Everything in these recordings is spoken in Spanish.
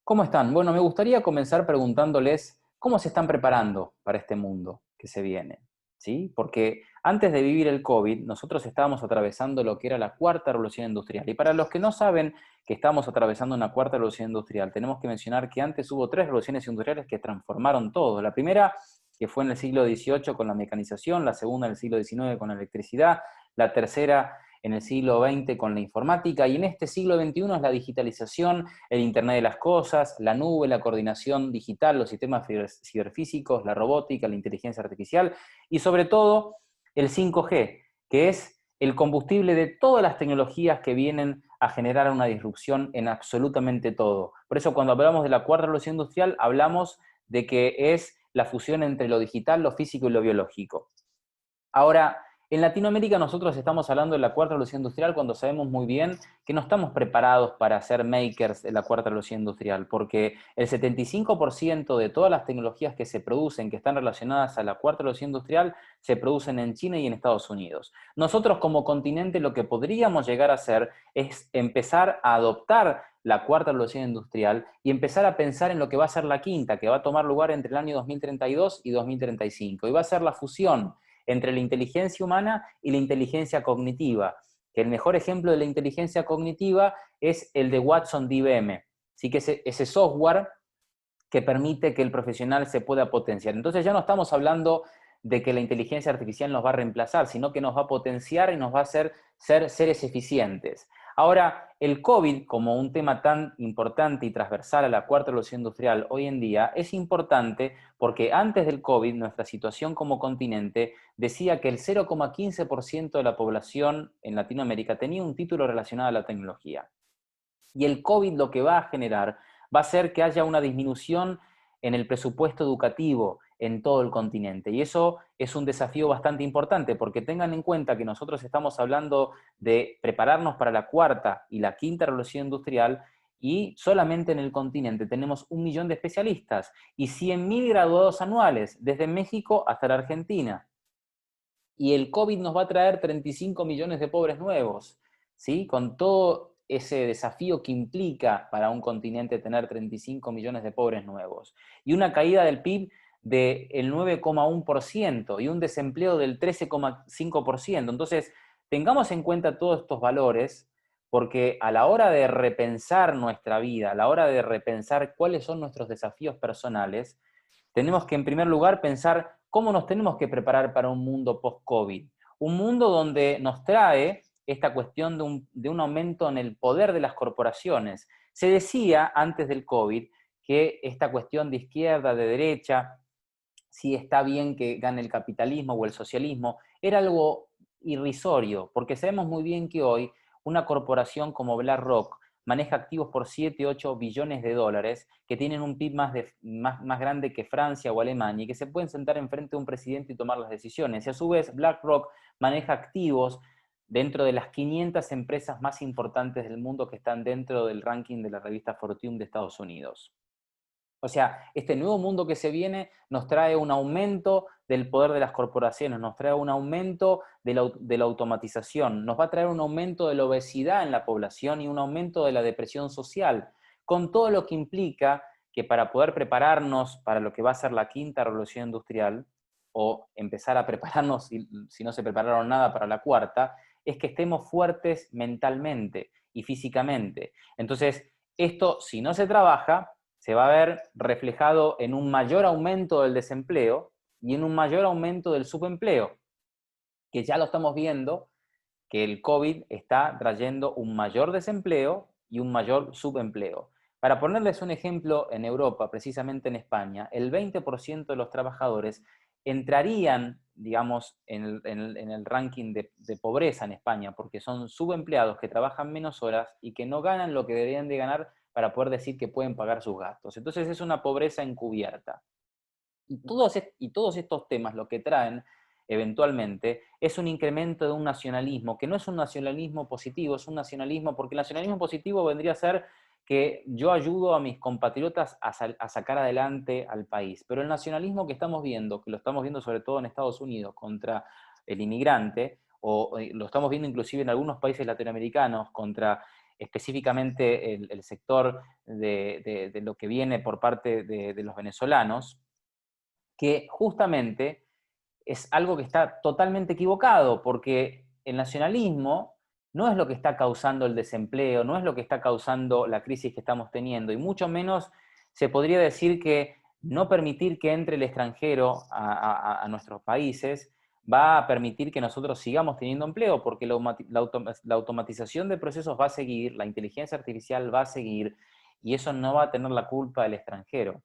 ¿Cómo están? Bueno, me gustaría comenzar preguntándoles cómo se están preparando para este mundo que se viene, ¿sí? Porque antes de vivir el COVID, nosotros estábamos atravesando lo que era la cuarta revolución industrial. Y para los que no saben que estamos atravesando una cuarta revolución industrial, tenemos que mencionar que antes hubo tres revoluciones industriales que transformaron todo. La primera, que fue en el siglo XVIII con la mecanización, la segunda en el siglo XIX con la electricidad, la tercera en el siglo XX con la informática, y en este siglo XXI es la digitalización, el Internet de las cosas, la nube, la coordinación digital, los sistemas ciberfísicos, la robótica, la inteligencia artificial y sobre todo el 5G, que es el combustible de todas las tecnologías que vienen a generar una disrupción en absolutamente todo. Por eso cuando hablamos de la cuarta revolución industrial, hablamos de que es la fusión entre lo digital, lo físico y lo biológico. Ahora, en Latinoamérica nosotros estamos hablando de la cuarta revolución industrial cuando sabemos muy bien que no estamos preparados para ser makers de la cuarta revolución industrial, porque el 75% de todas las tecnologías que se producen, que están relacionadas a la cuarta revolución industrial, se producen en China y en Estados Unidos. Nosotros como continente lo que podríamos llegar a hacer es empezar a adoptar la cuarta revolución industrial y empezar a pensar en lo que va a ser la quinta, que va a tomar lugar entre el año 2032 y 2035, y va a ser la fusión entre la inteligencia humana y la inteligencia cognitiva, que el mejor ejemplo de la inteligencia cognitiva es el de Watson DBM, ¿sí? Que es ese software que permite que el profesional se pueda potenciar. Entonces ya no estamos hablando de que la inteligencia artificial nos va a reemplazar, sino que nos va a potenciar y nos va a hacer ser seres eficientes. Ahora, el COVID, como un tema tan importante y transversal a la cuarta revolución industrial hoy en día, es importante porque antes del COVID, nuestra situación como continente decía que el 0,15% de la población en Latinoamérica tenía un título relacionado a la tecnología. Y el COVID lo que va a generar va a ser que haya una disminución en el presupuesto educativo en todo el continente. Y eso es un desafío bastante importante, porque tengan en cuenta que nosotros estamos hablando de prepararnos para la cuarta y la quinta revolución industrial, y solamente en el continente tenemos 1 millón de especialistas y 100.000 graduados anuales, desde México hasta la Argentina. Y el COVID nos va a traer 35 millones de pobres nuevos, ¿sí? Con todo ese desafío que implica para un continente tener 35 millones de pobres nuevos. Y una caída del PIB del 9,1% y un desempleo del 13,5%. Entonces, tengamos en cuenta todos estos valores, porque a la hora de repensar nuestra vida, a la hora de repensar cuáles son nuestros desafíos personales, tenemos que en primer lugar pensar cómo nos tenemos que preparar para un mundo post-COVID. Un mundo donde nos trae esta cuestión de un aumento en el poder de las corporaciones. Se decía antes del COVID que esta cuestión de izquierda, de derecha, si está bien que gane el capitalismo o el socialismo, era algo irrisorio, porque sabemos muy bien que hoy una corporación como BlackRock maneja activos por 7, 8 billones de dólares, que tienen un PIB más grande que Francia o Alemania, y que se pueden sentar enfrente de un presidente y tomar las decisiones. Y a su vez, BlackRock maneja activos dentro de las 500 empresas más importantes del mundo que están dentro del ranking de la revista Fortune de Estados Unidos. O sea, este nuevo mundo que se viene nos trae un aumento del poder de las corporaciones, nos trae un aumento de la automatización, nos va a traer un aumento de la obesidad en la población y un aumento de la depresión social, con todo lo que implica que para poder prepararnos para lo que va a ser la quinta revolución industrial, o empezar a prepararnos, si no se prepararon nada para la cuarta, es que estemos fuertes mentalmente y físicamente. Entonces, esto, si no se trabaja, se va a ver reflejado en un mayor aumento del desempleo y en un mayor aumento del subempleo, que ya lo estamos viendo, que el COVID está trayendo un mayor desempleo y un mayor subempleo. Para ponerles un ejemplo, en Europa, precisamente en España, el 20% de los trabajadores entrarían, digamos, en el ranking de pobreza en España, porque son subempleados que trabajan menos horas y que no ganan lo que deberían de ganar para poder decir que pueden pagar sus gastos. Entonces es una pobreza encubierta. Y todos estos temas lo que traen eventualmente es un incremento de un nacionalismo, que no es un nacionalismo positivo, es un nacionalismo, porque el nacionalismo positivo vendría a ser que yo ayudo a mis compatriotas a sacar adelante al país. Pero el nacionalismo que estamos viendo, que lo estamos viendo sobre todo en Estados Unidos contra el inmigrante, o lo estamos viendo inclusive en algunos países latinoamericanos contra específicamente el sector de lo que viene por parte de los venezolanos, que justamente es algo que está totalmente equivocado, porque el nacionalismo no es lo que está causando el desempleo, no es lo que está causando la crisis que estamos teniendo, y mucho menos se podría decir que no permitir que entre el extranjero a nuestros países va a permitir que nosotros sigamos teniendo empleo, porque la automatización de procesos va a seguir, la inteligencia artificial va a seguir, y eso no va a tener la culpa del extranjero.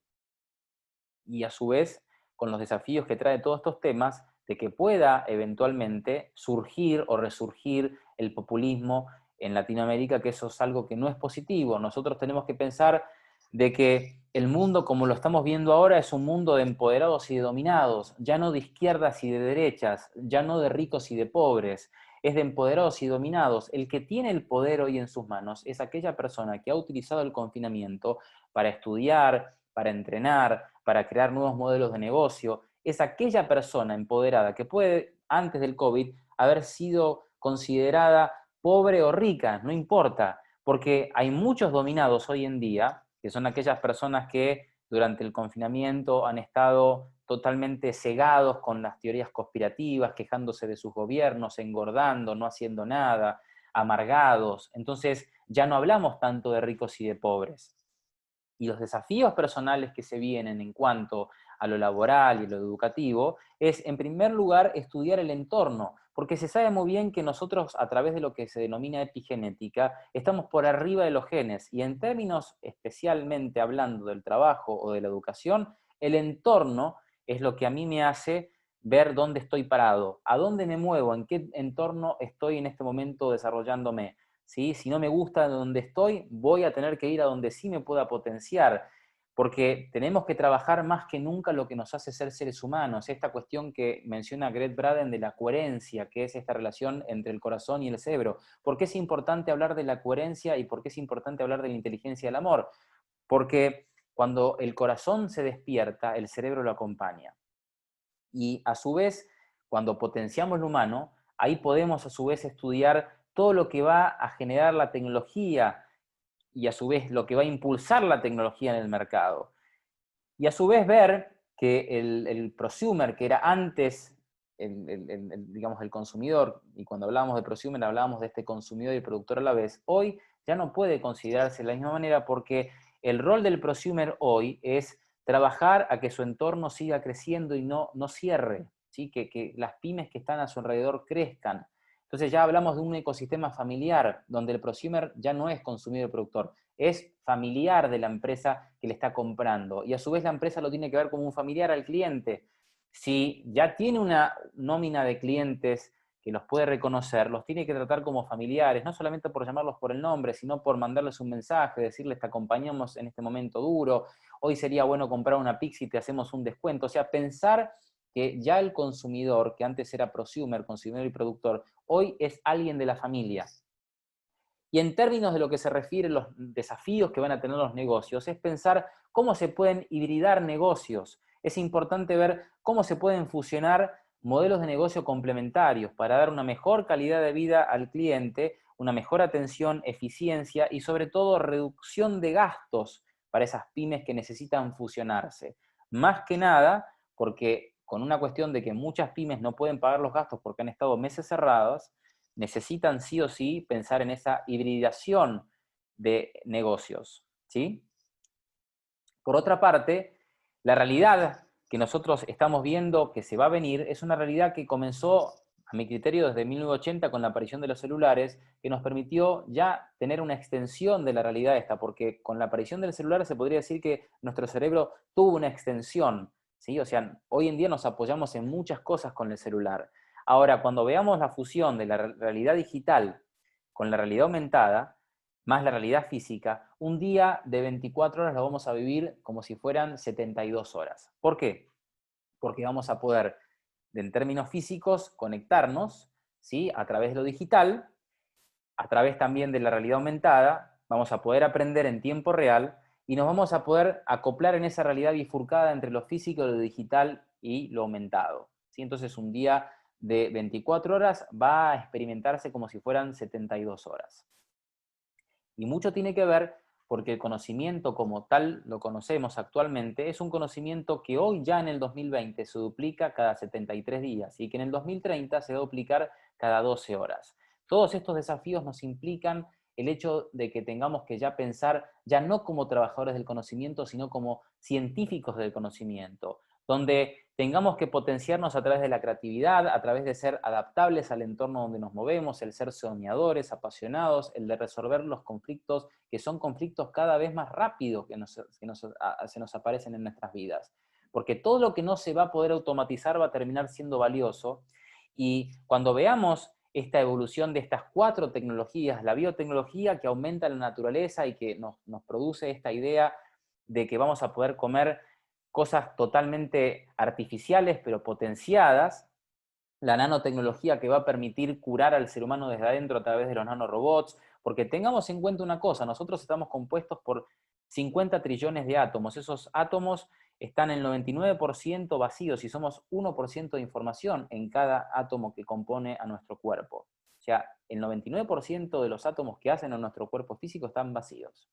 Y a su vez, con los desafíos que trae todos estos temas, de que pueda eventualmente surgir o resurgir el populismo en Latinoamérica, que eso es algo que no es positivo. Nosotros tenemos que pensar de que el mundo como lo estamos viendo ahora es un mundo de empoderados y de dominados, ya no de izquierdas y de derechas, ya no de ricos y de pobres, es de empoderados y dominados. El que tiene el poder hoy en sus manos es aquella persona que ha utilizado el confinamiento para estudiar, para entrenar, para crear nuevos modelos de negocio. Es aquella persona empoderada que puede, antes del COVID, haber sido considerada pobre o rica, no importa, porque hay muchos dominados hoy en día, que son aquellas personas que durante el confinamiento han estado totalmente cegados con las teorías conspirativas, quejándose de sus gobiernos, engordando, no haciendo nada, amargados. Entonces ya no hablamos tanto de ricos y de pobres. Y los desafíos personales que se vienen en cuanto a lo laboral y lo educativo es, en primer lugar, estudiar el entorno, porque se sabe muy bien que nosotros, a través de lo que se denomina epigenética, estamos por arriba de los genes, y en términos especialmente hablando del trabajo o de la educación, el entorno es lo que a mí me hace ver dónde estoy parado, a dónde me muevo, en qué entorno estoy en este momento desarrollándome. ¿Sí? Si no me gusta donde estoy, voy a tener que ir a donde sí me pueda potenciar, porque tenemos que trabajar más que nunca lo que nos hace ser seres humanos, esta cuestión que menciona Gret Braden de la coherencia, que es esta relación entre el corazón y el cerebro. ¿Por qué es importante hablar de la coherencia y por qué es importante hablar de la inteligencia del amor? Porque cuando el corazón se despierta, el cerebro lo acompaña. Y a su vez, cuando potenciamos lo humano, ahí podemos a su vez estudiar todo lo que va a generar la tecnología y a su vez lo que va a impulsar la tecnología en el mercado. Y a su vez ver que el prosumer, que era antes digamos, el consumidor, y cuando hablábamos de prosumer hablábamos de este consumidor y productor a la vez, hoy ya no puede considerarse de la misma manera, porque el rol del prosumer hoy es trabajar a que su entorno siga creciendo y no cierre, ¿sí? Que las pymes que están a su alrededor crezcan. Entonces ya hablamos de un ecosistema familiar, donde el prosumer ya no es consumidor y productor, es familiar de la empresa que le está comprando, y a su vez la empresa lo tiene que ver como un familiar al cliente. Si ya tiene una nómina de clientes que los puede reconocer, los tiene que tratar como familiares, no solamente por llamarlos por el nombre, sino por mandarles un mensaje, decirles te acompañamos en este momento duro, hoy sería bueno comprar una pizza y te hacemos un descuento. O sea, pensar que ya el consumidor, que antes era prosumer, consumidor y productor, hoy es alguien de la familia. Y en términos de lo que se refiere a los desafíos que van a tener los negocios, es pensar cómo se pueden hibridar negocios. Es importante ver cómo se pueden fusionar modelos de negocio complementarios para dar una mejor calidad de vida al cliente, una mejor atención, eficiencia y sobre todo reducción de gastos para esas pymes que necesitan fusionarse. Más que nada, porque con una cuestión de que muchas pymes no pueden pagar los gastos porque han estado meses cerrados, necesitan sí o sí pensar en esa hibridación de negocios, ¿sí? Por otra parte, la realidad que nosotros estamos viendo que se va a venir es una realidad que comenzó, a mi criterio, desde 1980 con la aparición de los celulares, que nos permitió ya tener una extensión de la realidad esta, porque con la aparición del celular se podría decir que nuestro cerebro tuvo una extensión, ¿sí? O sea, hoy en día nos apoyamos en muchas cosas con el celular. Ahora, cuando veamos la fusión de la realidad digital con la realidad aumentada, más la realidad física, un día de 24 horas lo vamos a vivir como si fueran 72 horas. ¿Por qué? Porque vamos a poder, en términos físicos, conectarnos, ¿sí? A través de lo digital, a través también de la realidad aumentada, vamos a poder aprender en tiempo real y nos vamos a poder acoplar en esa realidad bifurcada entre lo físico, lo digital y lo aumentado, ¿sí? Entonces un día de 24 horas va a experimentarse como si fueran 72 horas. Y mucho tiene que ver porque el conocimiento como tal lo conocemos actualmente es un conocimiento que hoy ya en el 2020 se duplica cada 73 días y que en el 2030 se va a duplicar cada 12 horas. Todos estos desafíos nos implican el hecho de que tengamos que ya pensar ya no como trabajadores del conocimiento, sino como científicos del conocimiento, donde tengamos que potenciarnos a través de la creatividad, a través de ser adaptables al entorno donde nos movemos, el ser soñadores, apasionados, el de resolver los conflictos, que son conflictos cada vez más rápidos se nos aparecen en nuestras vidas. Porque todo lo que no se va a poder automatizar va a terminar siendo valioso. Y cuando veamos esta evolución de estas 4 tecnologías, la biotecnología que aumenta la naturaleza y que nos produce esta idea de que vamos a poder comer cosas totalmente artificiales pero potenciadas, la nanotecnología que va a permitir curar al ser humano desde adentro a través de los nanorobots, porque tengamos en cuenta una cosa, nosotros estamos compuestos por 50 trillones de átomos, esos átomos están en el 99% vacíos y somos 1% de información en cada átomo que compone a nuestro cuerpo. O sea, el 99% de los átomos que hacen a nuestro cuerpo físico están vacíos.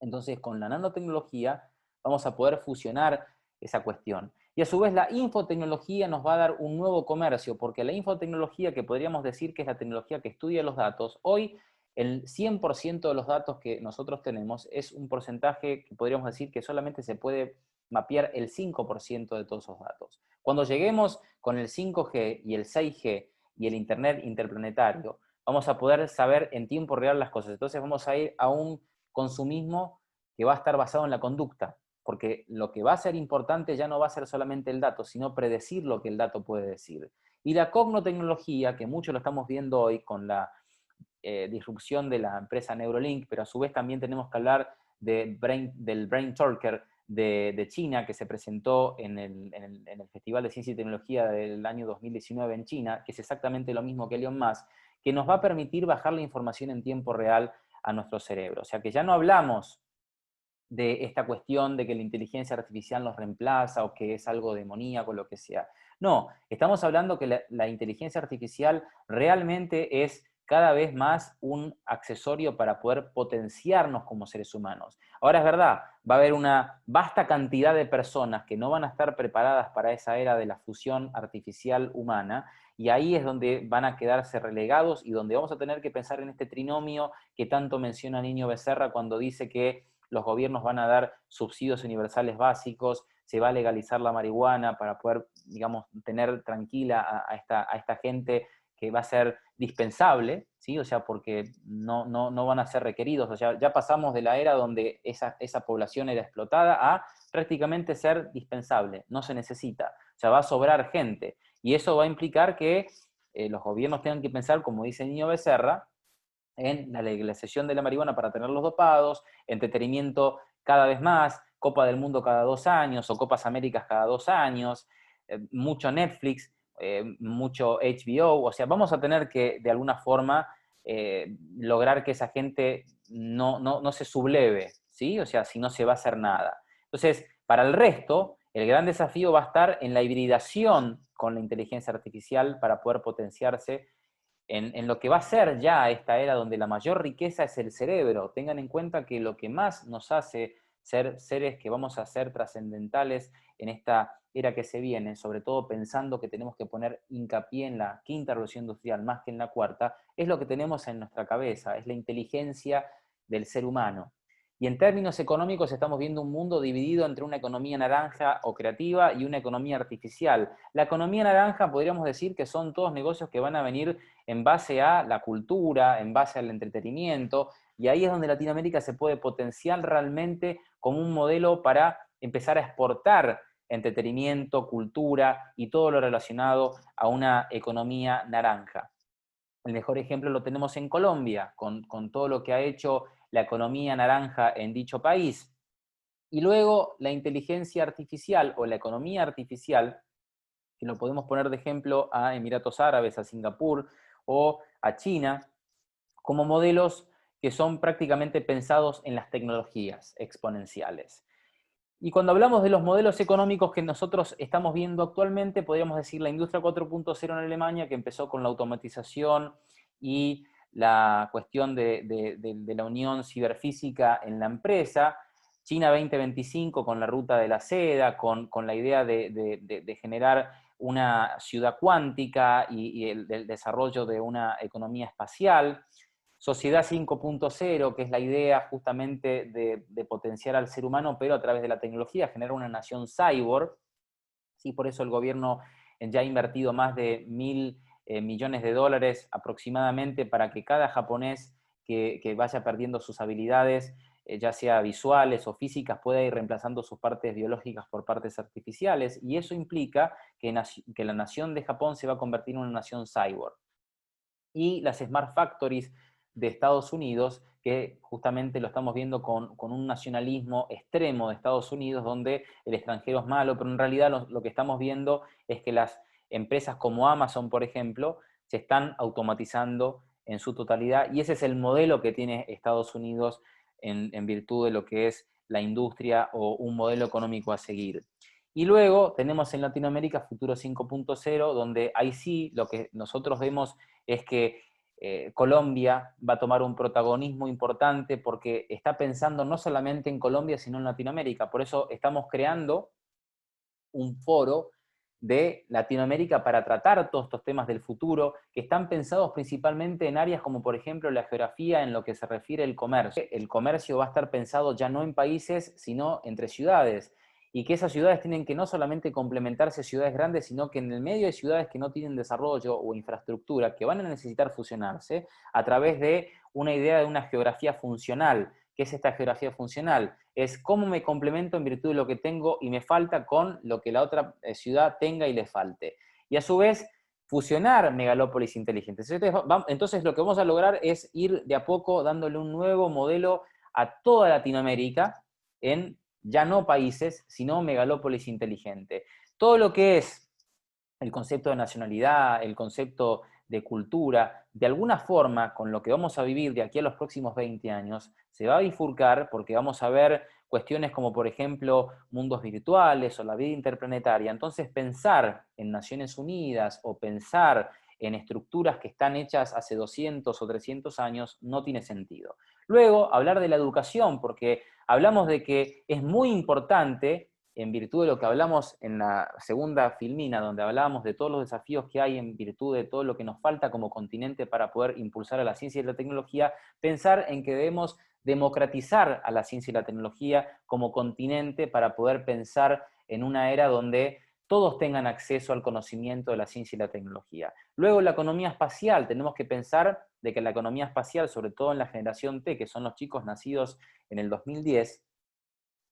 Entonces, con la nanotecnología vamos a poder fusionar esa cuestión. Y a su vez la infotecnología nos va a dar un nuevo comercio, porque la infotecnología, que podríamos decir que es la tecnología que estudia los datos, hoy el 100% de los datos que nosotros tenemos es un porcentaje que podríamos decir que solamente se puede mapear el 5% de todos esos datos. Cuando lleguemos con el 5G y el 6G y el Internet interplanetario, vamos a poder saber en tiempo real las cosas. Entonces vamos a ir a un consumismo que va a estar basado en la conducta, porque lo que va a ser importante ya no va a ser solamente el dato, sino predecir lo que el dato puede decir. Y la cognotecnología, que mucho lo estamos viendo hoy con la disrupción de la empresa Neuralink, pero a su vez también tenemos que hablar del Brain Talker de China, que se presentó en el Festival de Ciencia y Tecnología del año 2019 en China, que es exactamente lo mismo que Elon Musk, que nos va a permitir bajar la información en tiempo real a nuestro cerebro. O sea que ya no hablamos de esta cuestión de que la inteligencia artificial nos reemplaza o que es algo demoníaco o lo que sea. No, estamos hablando que la inteligencia artificial realmente es cada vez más un accesorio para poder potenciarnos como seres humanos. Ahora es verdad, va a haber una vasta cantidad de personas que no van a estar preparadas para esa era de la fusión artificial humana, y ahí es donde van a quedarse relegados y donde vamos a tener que pensar en este trinomio que tanto menciona Niño Becerra cuando dice que los gobiernos van a dar subsidios universales básicos, se va a legalizar la marihuana para poder, digamos, tener tranquila a esta gente que va a ser dispensable, ¿sí? O sea, porque no van a ser requeridos. O sea, ya pasamos de la era donde esa población era explotada a prácticamente ser dispensable, no se necesita. O sea, va a sobrar gente. Y eso va a implicar que los gobiernos tengan que pensar, como dice Niño Becerra, en la legalización de la marihuana para tenerlos dopados, entretenimiento cada vez más, Copa del Mundo cada 2 años o Copas Américas cada 2 años, mucho Netflix, mucho HBO, o sea, vamos a tener que de alguna forma lograr que esa gente no se subleve, ¿sí? O sea, si no se va a hacer nada. Entonces, para el resto, el gran desafío va a estar en la hibridación con la inteligencia artificial para poder potenciarse en lo que va a ser ya esta era donde la mayor riqueza es el cerebro. Tengan en cuenta que lo que más nos hace ser seres que vamos a ser trascendentales en esta era que se viene, sobre todo pensando que tenemos que poner hincapié en la quinta revolución industrial más que en la cuarta, es lo que tenemos en nuestra cabeza, es la inteligencia del ser humano. Y en términos económicos estamos viendo un mundo dividido entre una economía naranja o creativa y una economía artificial. La economía naranja podríamos decir que son todos negocios que van a venir en base a la cultura, en base al entretenimiento, y ahí es donde Latinoamérica se puede potenciar realmente como un modelo para empezar a exportar entretenimiento, cultura y todo lo relacionado a una economía naranja. El mejor ejemplo lo tenemos en Colombia, con todo lo que ha hecho la economía naranja en dicho país. Y luego la inteligencia artificial o la economía artificial, que lo podemos poner de ejemplo a Emiratos Árabes, a Singapur o a China, como modelos que son prácticamente pensados en las tecnologías exponenciales. Y cuando hablamos de los modelos económicos que nosotros estamos viendo actualmente, podríamos decir la industria 4.0 en Alemania, que empezó con la automatización y la cuestión de la unión ciberfísica en la empresa, China 2025 con la ruta de la seda, con la idea de generar una ciudad cuántica y el desarrollo de una economía espacial, Sociedad 5.0, que es la idea justamente de potenciar al ser humano, pero a través de la tecnología, generar una nación cyborg. ¿Sí? Por eso el gobierno ya ha invertido más de 1.000 millones de dólares aproximadamente para que cada japonés que vaya perdiendo sus habilidades, ya sea visuales o físicas, pueda ir reemplazando sus partes biológicas por partes artificiales, y eso implica que la nación de Japón se va a convertir en una nación cyborg. Y las Smart Factories de Estados Unidos, que justamente lo estamos viendo con un nacionalismo extremo de Estados Unidos, donde el extranjero es malo, pero en realidad lo que estamos viendo es que las empresas como Amazon, por ejemplo, se están automatizando en su totalidad, y ese es el modelo que tiene Estados Unidos en virtud de lo que es la industria o un modelo económico a seguir. Y luego tenemos en Latinoamérica Futuro 5.0, donde ahí sí lo que nosotros vemos es que Colombia va a tomar un protagonismo importante porque está pensando no solamente en Colombia, sino en Latinoamérica. Por eso estamos creando un foro de Latinoamérica para tratar todos estos temas del futuro, que están pensados principalmente en áreas como, por ejemplo, la geografía en lo que se refiere al comercio. El comercio va a estar pensado ya no en países, sino entre ciudades, y que esas ciudades tienen que no solamente complementarse ciudades grandes, sino que en el medio de ciudades que no tienen desarrollo o infraestructura, que van a necesitar fusionarse a través de una idea de una geografía funcional. ¿Qué es esta geografía funcional? Es cómo me complemento en virtud de lo que tengo y me falta con lo que la otra ciudad tenga y le falte. Y a su vez, fusionar megalópolis inteligentes. Entonces lo que vamos a lograr es ir de a poco dándole un nuevo modelo a toda Latinoamérica en ya no países, sino megalópolis inteligente. Todo lo que es el concepto de nacionalidad, el concepto de cultura, de alguna forma, con lo que vamos a vivir de aquí a los próximos 20 años, se va a bifurcar porque vamos a ver cuestiones como, por ejemplo, mundos virtuales o la vida interplanetaria. Entonces, pensar en Naciones Unidas o pensar en estructuras que están hechas hace 200 o 300 años no tiene sentido. Luego, hablar de la educación, porque hablamos de que es muy importante, en virtud de lo que hablamos en la segunda filmina, donde hablábamos de todos los desafíos que hay en virtud de todo lo que nos falta como continente para poder impulsar a la ciencia y la tecnología, pensar en que debemos democratizar a la ciencia y la tecnología como continente para poder pensar en una era donde todos tengan acceso al conocimiento de la ciencia y la tecnología. Luego, la economía espacial. Tenemos que pensar de que la economía espacial, sobre todo en la generación T, que son los chicos nacidos en el 2010,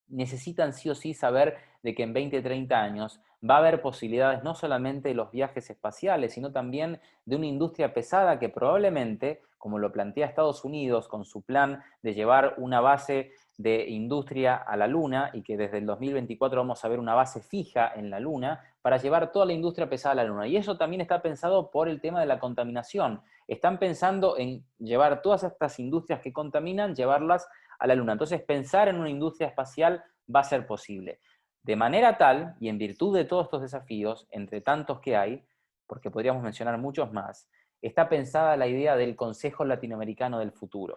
necesitan sí o sí saber de que en 20, 30 años va a haber posibilidades no solamente de los viajes espaciales, sino también de una industria pesada que probablemente, como lo plantea Estados Unidos con su plan de llevar una base de industria a la Luna, y que desde el 2024 vamos a ver una base fija en la Luna, para llevar toda la industria pesada a la Luna. Y eso también está pensado por el tema de la contaminación. Están pensando en llevar todas estas industrias que contaminan, llevarlas a la Luna. Entonces, pensar en una industria espacial va a ser posible. De manera tal, y en virtud de todos estos desafíos, entre tantos que hay, porque podríamos mencionar muchos más, está pensada la idea del Consejo Latinoamericano del Futuro,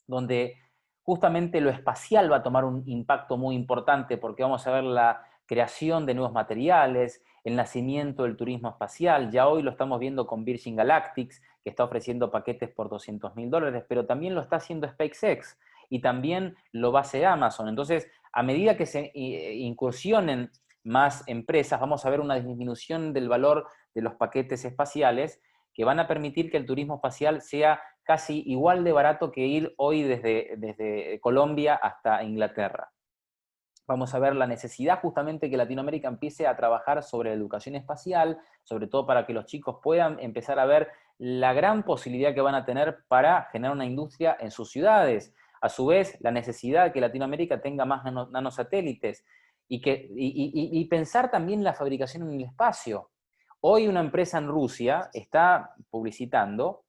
donde justamente lo espacial va a tomar un impacto muy importante, porque vamos a ver la creación de nuevos materiales, el nacimiento del turismo espacial. Ya hoy lo estamos viendo con Virgin Galactic, que está ofreciendo paquetes por $200.000, pero también lo está haciendo SpaceX y también lo va a hacer Amazon. Entonces, a medida que se incursionen más empresas, vamos a ver una disminución del valor de los paquetes espaciales que van a permitir que el turismo espacial sea casi igual de barato que ir hoy desde Colombia hasta Inglaterra. Vamos a ver la necesidad justamente que Latinoamérica empiece a trabajar sobre la educación espacial, sobre todo para que los chicos puedan empezar a ver la gran posibilidad que van a tener para generar una industria en sus ciudades. A su vez, la necesidad de que Latinoamérica tenga más nanosatélites y pensar también la fabricación en el espacio. Hoy una empresa en Rusia está publicitando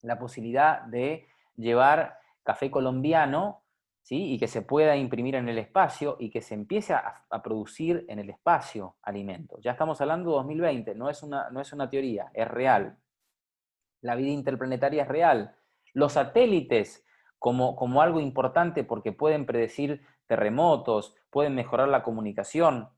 la posibilidad de llevar café colombiano, ¿sí? Y que se pueda imprimir en el espacio y que se empiece a producir en el espacio alimentos. Ya estamos hablando de 2020, no es una teoría, es real. La vida interplanetaria es real. Los satélites, como algo importante porque pueden predecir terremotos, pueden mejorar la comunicación,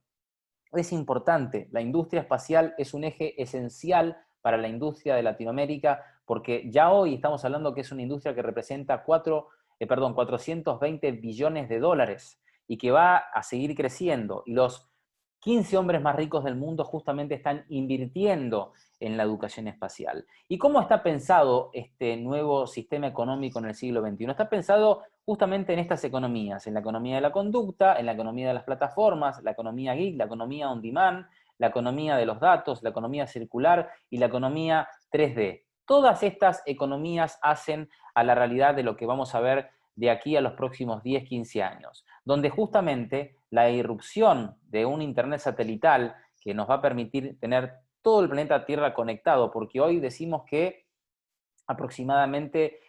es importante. La industria espacial es un eje esencial para la industria de Latinoamérica, porque ya hoy estamos hablando que es una industria que representa 420 billones de dólares y que va a seguir creciendo. Y los 15 hombres más ricos del mundo justamente están invirtiendo en la educación espacial. ¿Y cómo está pensado este nuevo sistema económico en el siglo XXI? Está pensado justamente en estas economías, en la economía de la conducta, en la economía de las plataformas, la economía geek, la economía on demand, la economía de los datos, la economía circular y la economía 3D. Todas estas economías hacen a la realidad de lo que vamos a ver de aquí a los próximos 10, 15 años, donde justamente la irrupción de un Internet satelital que nos va a permitir tener todo el planeta Tierra conectado, porque hoy decimos que aproximadamente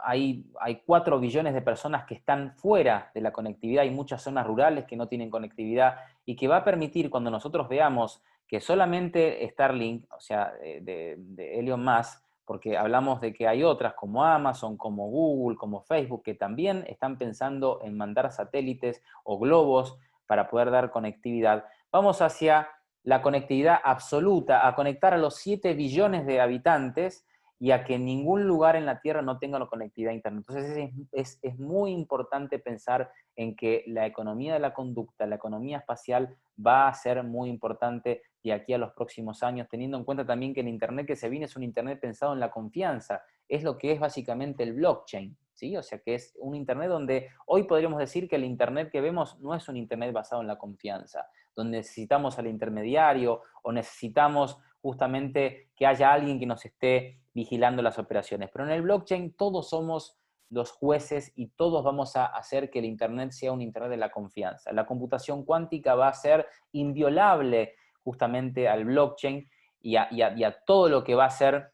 hay 4 billones de personas que están fuera de la conectividad, hay muchas zonas rurales que no tienen conectividad y que va a permitir cuando nosotros veamos que solamente Starlink, o sea, de Elon Musk, porque hablamos de que hay otras como Amazon, como Google, como Facebook, que también están pensando en mandar satélites o globos para poder dar conectividad. Vamos hacia la conectividad absoluta, a conectar a los 7 billones de habitantes y a que ningún lugar en la Tierra no tenga la conectividad a Internet. Entonces es muy importante pensar en que la economía de la conducta, la economía espacial va a ser muy importante de aquí a los próximos años, teniendo en cuenta también que el Internet que se viene es un Internet pensado en la confianza, es lo que es básicamente el blockchain, ¿sí? O sea que es un Internet donde hoy podríamos decir que el Internet que vemos no es un Internet basado en la confianza, donde necesitamos al intermediario o necesitamos justamente que haya alguien que nos esté vigilando las operaciones. Pero en el blockchain todos somos los jueces y todos vamos a hacer que el Internet sea un Internet de la confianza. La computación cuántica va a ser inviolable justamente al blockchain y a todo lo que va a ser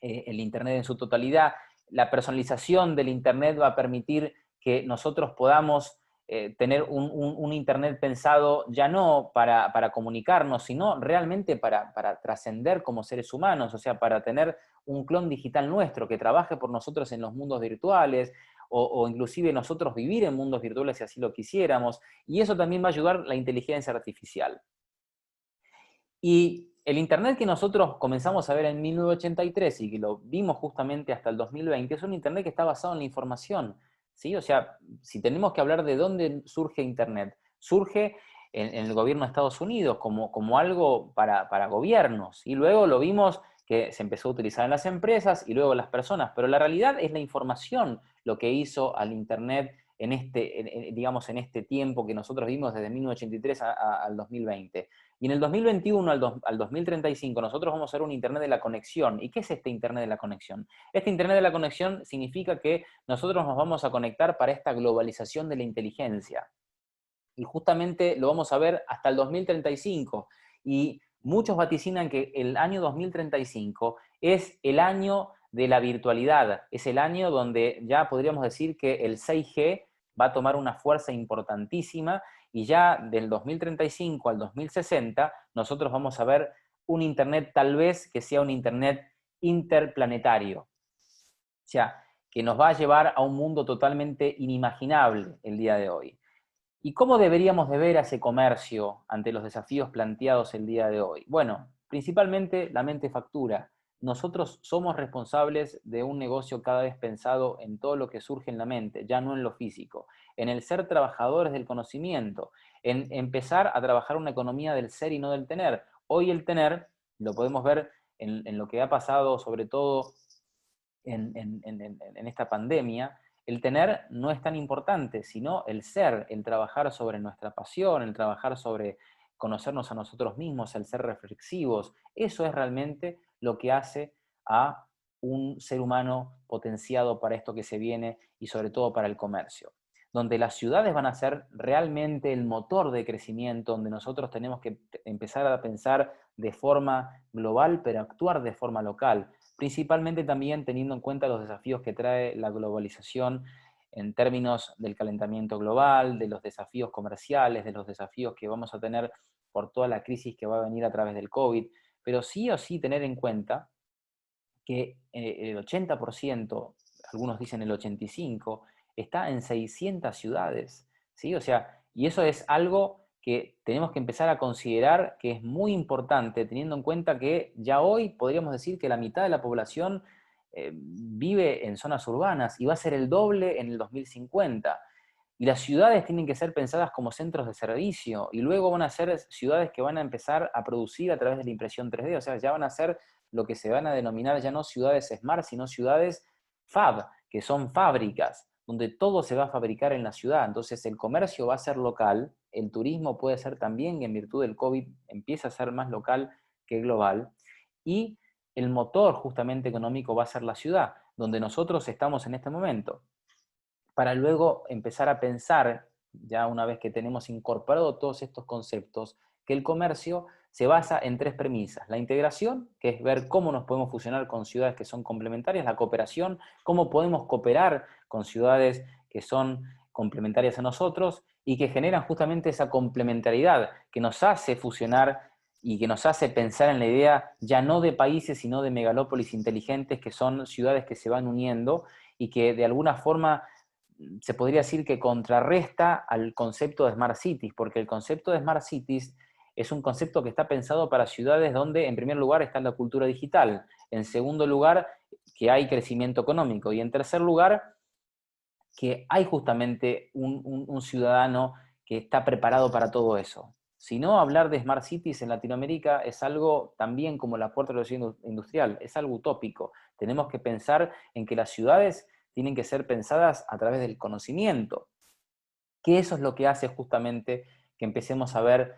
el Internet en su totalidad. La personalización del Internet va a permitir que nosotros podamos tener un Internet pensado ya no para comunicarnos, sino realmente para trascender como seres humanos, o sea, para tener un clon digital nuestro que trabaje por nosotros en los mundos virtuales, o inclusive nosotros vivir en mundos virtuales si así lo quisiéramos, y eso también va a ayudar la inteligencia artificial. Y el Internet que nosotros comenzamos a ver en 1983 y que lo vimos justamente hasta el 2020 es un Internet que está basado en la información, ¿sí? O sea, si tenemos que hablar de dónde surge Internet, surge en el gobierno de Estados Unidos como algo para gobiernos, y luego lo vimos que se empezó a utilizar en las empresas y luego en las personas, pero la realidad es la información lo que hizo al Internet digamos, en este tiempo que nosotros vimos desde 1983 al 2020. Y en el 2021 al 2035 nosotros vamos a ver un Internet de la conexión. ¿Y qué es este Internet de la conexión? Este Internet de la conexión significa que nosotros nos vamos a conectar para esta globalización de la inteligencia. Y justamente lo vamos a ver hasta el 2035. Y muchos vaticinan que el año 2035 es el año de la virtualidad, es el año donde ya podríamos decir que el 6G va a tomar una fuerza importantísima y ya del 2035 al 2060 nosotros vamos a ver un Internet tal vez que sea un Internet interplanetario. O sea, que nos va a llevar a un mundo totalmente inimaginable el día de hoy. ¿Y cómo deberíamos de ver a ese comercio ante los desafíos planteados el día de hoy? Bueno, principalmente la mente factura. Nosotros somos responsables de un negocio cada vez pensado en todo lo que surge en la mente, ya no en lo físico, en el ser trabajadores del conocimiento, en empezar a trabajar una economía del ser y no del tener. Hoy el tener, lo podemos ver en lo que ha pasado sobre todo en esta pandemia, el tener no es tan importante, sino el ser, el trabajar sobre nuestra pasión, el trabajar sobre conocernos a nosotros mismos, el ser reflexivos. Eso es realmente lo que hace a un ser humano potenciado para esto que se viene y sobre todo para el comercio. Donde las ciudades van a ser realmente el motor de crecimiento, donde nosotros tenemos que empezar a pensar de forma global, pero actuar de forma local, principalmente también teniendo en cuenta los desafíos que trae la globalización en términos del calentamiento global, de los desafíos comerciales, de los desafíos que vamos a tener por toda la crisis que va a venir a través del COVID, pero sí o sí tener en cuenta que el 80%, algunos dicen el 85%, está en 600 ciudades, ¿sí? O sea, y eso es algo que tenemos que empezar a considerar que es muy importante, teniendo en cuenta que ya hoy podríamos decir que la mitad de la población vive en zonas urbanas y va a ser el doble en el 2050. Y las ciudades tienen que ser pensadas como centros de servicio y luego van a ser ciudades que van a empezar a producir a través de la impresión 3D, o sea, ya van a ser lo que se van a denominar ya no ciudades smart, sino ciudades fab, que son fábricas, donde todo se va a fabricar en la ciudad. Entonces el comercio va a ser local, el turismo puede ser también, y en virtud del COVID empieza a ser más local que global, y el motor justamente económico va a ser la ciudad, donde nosotros estamos en este momento, para luego empezar a pensar, ya una vez que tenemos incorporado todos estos conceptos, que el comercio se basa en tres premisas. La integración, que es ver cómo nos podemos fusionar con ciudades que son complementarias. La cooperación, cómo podemos cooperar con ciudades que son complementarias a nosotros y que generan justamente esa complementariedad que nos hace fusionar y que nos hace pensar en la idea ya no de países, sino de megalópolis inteligentes, que son ciudades que se van uniendo y que de alguna forma se podría decir que contrarresta al concepto de Smart Cities, porque el concepto de Smart Cities es un concepto que está pensado para ciudades donde, en primer lugar, está la cultura digital, en segundo lugar, que hay crecimiento económico, y en tercer lugar, que hay justamente un ciudadano que está preparado para todo eso. Si no, hablar de Smart Cities en Latinoamérica es algo también como la cuarta revolución industrial, es algo utópico. Tenemos que pensar en que las ciudades tienen que ser pensadas a través del conocimiento, que eso es lo que hace justamente que empecemos a ver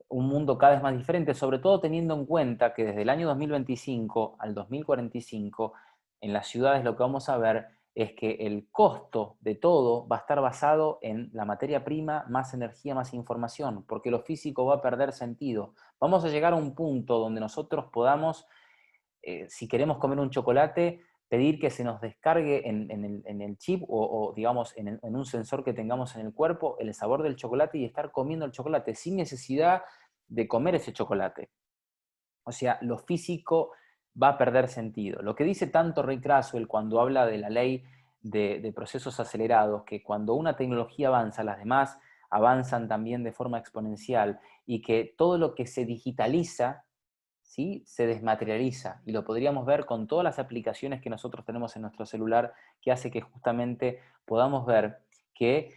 un mundo cada vez más diferente, sobre todo teniendo en cuenta que desde el año 2025 al 2045, en las ciudades lo que vamos a ver es que el costo de todo va a estar basado en la materia prima, más energía, más información, porque lo físico va a perder sentido. Vamos a llegar a un punto donde nosotros podamos, si queremos comer un chocolate, pedir que se nos descargue en el chip o digamos, en un sensor que tengamos en el cuerpo el sabor del chocolate y estar comiendo el chocolate sin necesidad de comer ese chocolate. O sea, lo físico va a perder sentido. Lo que dice tanto Ray Kurzweil cuando habla de la ley de procesos acelerados, que cuando una tecnología avanza, las demás avanzan también de forma exponencial, y que todo lo que se digitaliza, ¿sí?, se desmaterializa. Y lo podríamos ver con todas las aplicaciones que nosotros tenemos en nuestro celular, que hace que justamente podamos ver que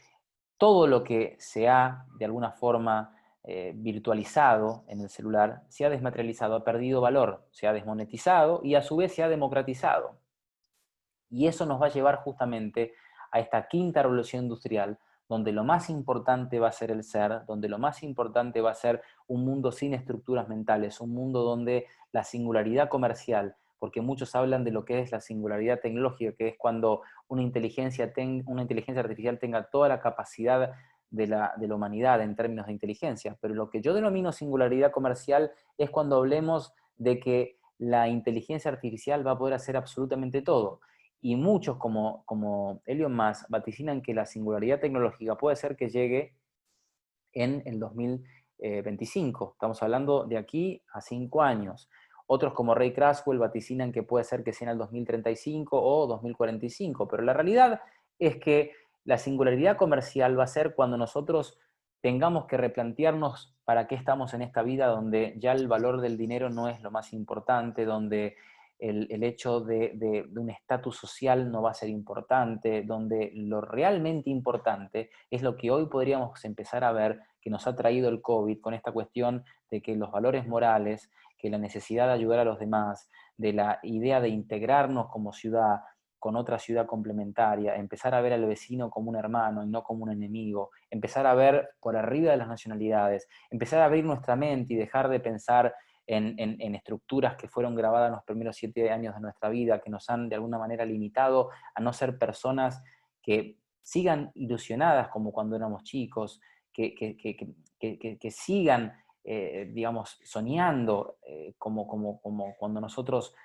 todo lo que se ha, de alguna forma, virtualizado en el celular, se ha desmaterializado, ha perdido valor, se ha desmonetizado y a su vez se ha democratizado. Y eso nos va a llevar justamente a esta quinta revolución industrial, donde lo más importante va a ser el ser, donde lo más importante va a ser un mundo sin estructuras mentales, un mundo donde la singularidad comercial, porque muchos hablan de lo que es la singularidad tecnológica, que es cuando una inteligencia artificial tenga toda la capacidad de la humanidad en términos de inteligencia, pero lo que yo denomino singularidad comercial es cuando hablemos de que la inteligencia artificial va a poder hacer absolutamente todo. Y muchos, como Elon Musk, vaticinan que la singularidad tecnológica puede ser que llegue en el 2025. Estamos hablando de aquí a 5 años. Otros, como Ray Kurzweil, vaticinan que puede ser que sea en el 2035 o 2045. Pero la realidad es que la singularidad comercial va a ser cuando nosotros tengamos que replantearnos para qué estamos en esta vida, donde ya el valor del dinero no es lo más importante, donde el hecho de un estatus social no va a ser importante, donde lo realmente importante es lo que hoy podríamos empezar a ver que nos ha traído el COVID, con esta cuestión de que los valores morales, que la necesidad de ayudar a los demás, de la idea de integrarnos como ciudad con otra ciudad complementaria, empezar a ver al vecino como un hermano y no como un enemigo, empezar a ver por arriba de las nacionalidades, empezar a abrir nuestra mente y dejar de pensar en estructuras que fueron grabadas en los primeros 7 años de nuestra vida, que nos han de alguna manera limitado a no ser personas que sigan ilusionadas como cuando éramos chicos, que sigan, digamos, soñando como cuando nosotros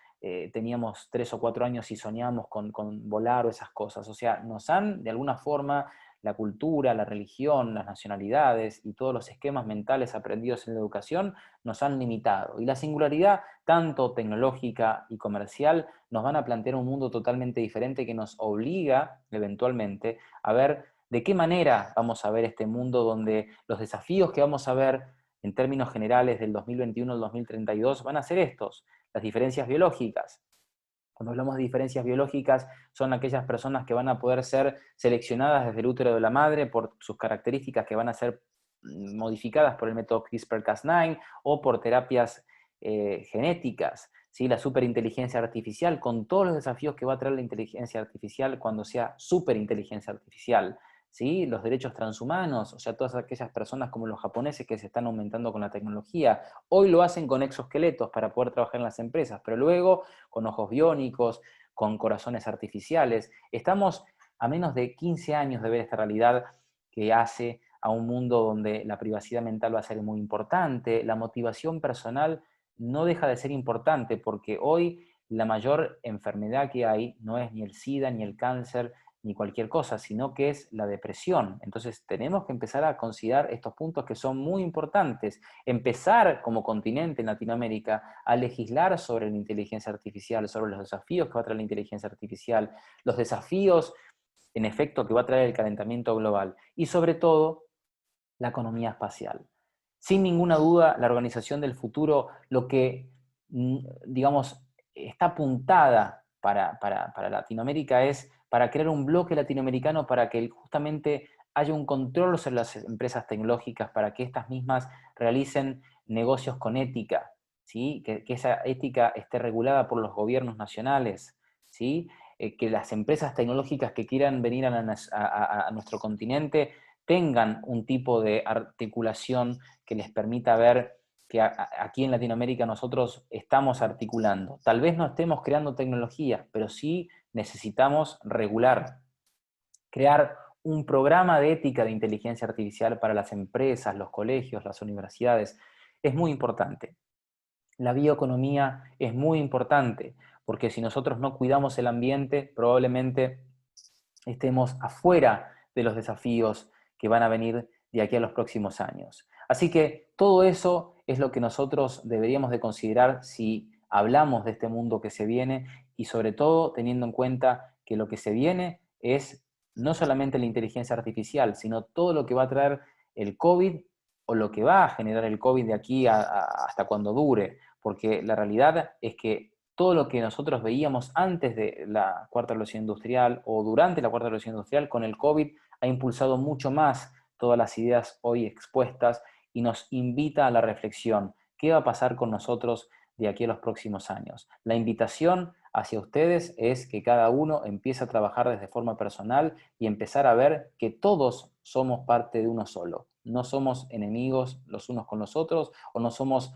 teníamos 3 o 4 años y soñábamos con volar o esas cosas. O sea, nos han de alguna forma la cultura, la religión, las nacionalidades y todos los esquemas mentales aprendidos en la educación nos han limitado. Y la singularidad, tanto tecnológica y comercial, nos van a plantear un mundo totalmente diferente que nos obliga, eventualmente, a ver de qué manera vamos a ver este mundo donde los desafíos que vamos a ver en términos generales del 2021 al 2032 van a ser estos, las diferencias biológicas. Cuando hablamos de diferencias biológicas, son aquellas personas que van a poder ser seleccionadas desde el útero de la madre por sus características que van a ser modificadas por el método CRISPR-Cas9 o por terapias genéticas. ¿Sí? La superinteligencia artificial, con todos los desafíos que va a traer la inteligencia artificial cuando sea superinteligencia artificial. ¿Sí? Los derechos transhumanos, o sea, todas aquellas personas como los japoneses que se están aumentando con la tecnología, hoy lo hacen con exoesqueletos para poder trabajar en las empresas, pero luego con ojos biónicos, con corazones artificiales. Estamos a menos de 15 años de ver esta realidad que hace a un mundo donde la privacidad mental va a ser muy importante, la motivación personal no deja de ser importante, porque hoy la mayor enfermedad que hay no es ni el SIDA, ni el cáncer, ni cualquier cosa, sino que es la depresión. Entonces tenemos que empezar a considerar estos puntos que son muy importantes. Empezar como continente en Latinoamérica a legislar sobre la inteligencia artificial, sobre los desafíos que va a traer la inteligencia artificial, los desafíos en efecto que va a traer el calentamiento global y sobre todo la economía espacial. Sin ninguna duda, la organización del futuro, lo que, digamos, está apuntada para Latinoamérica es para crear un bloque latinoamericano para que justamente haya un control sobre las empresas tecnológicas, para que estas mismas realicen negocios con ética, ¿sí? Que esa ética esté regulada por los gobiernos nacionales, ¿sí? Que las empresas tecnológicas que quieran venir a nuestro continente tengan un tipo de articulación que les permita ver que aquí en Latinoamérica nosotros estamos articulando. Tal vez no estemos creando tecnología, pero sí necesitamos regular, crear un programa de ética de inteligencia artificial para las empresas, los colegios, las universidades. Es muy importante. La bioeconomía es muy importante, porque si nosotros no cuidamos el ambiente, probablemente estemos afuera de los desafíos que van a venir de aquí a los próximos años. Así que todo eso es lo que nosotros deberíamos de considerar si hablamos de este mundo que se viene y sobre todo teniendo en cuenta que lo que se viene es no solamente la inteligencia artificial, sino todo lo que va a traer el COVID o lo que va a generar el COVID de aquí hasta cuando dure, porque la realidad es que todo lo que nosotros veíamos antes de la cuarta revolución industrial o durante la cuarta revolución industrial con el COVID ha impulsado mucho más todas las ideas hoy expuestas y nos invita a la reflexión. ¿Qué va a pasar con nosotros de aquí a los próximos años? La invitación hacia ustedes es que cada uno empiece a trabajar desde forma personal y empezar a ver que todos somos parte de uno solo. No somos enemigos los unos con los otros o no somos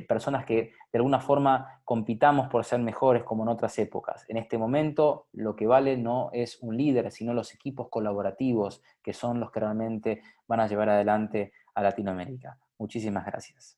personas que de alguna forma compitamos por ser mejores como en otras épocas. En este momento lo que vale no es un líder, sino los equipos colaborativos que son los que realmente van a llevar adelante a Latinoamérica. Muchísimas gracias.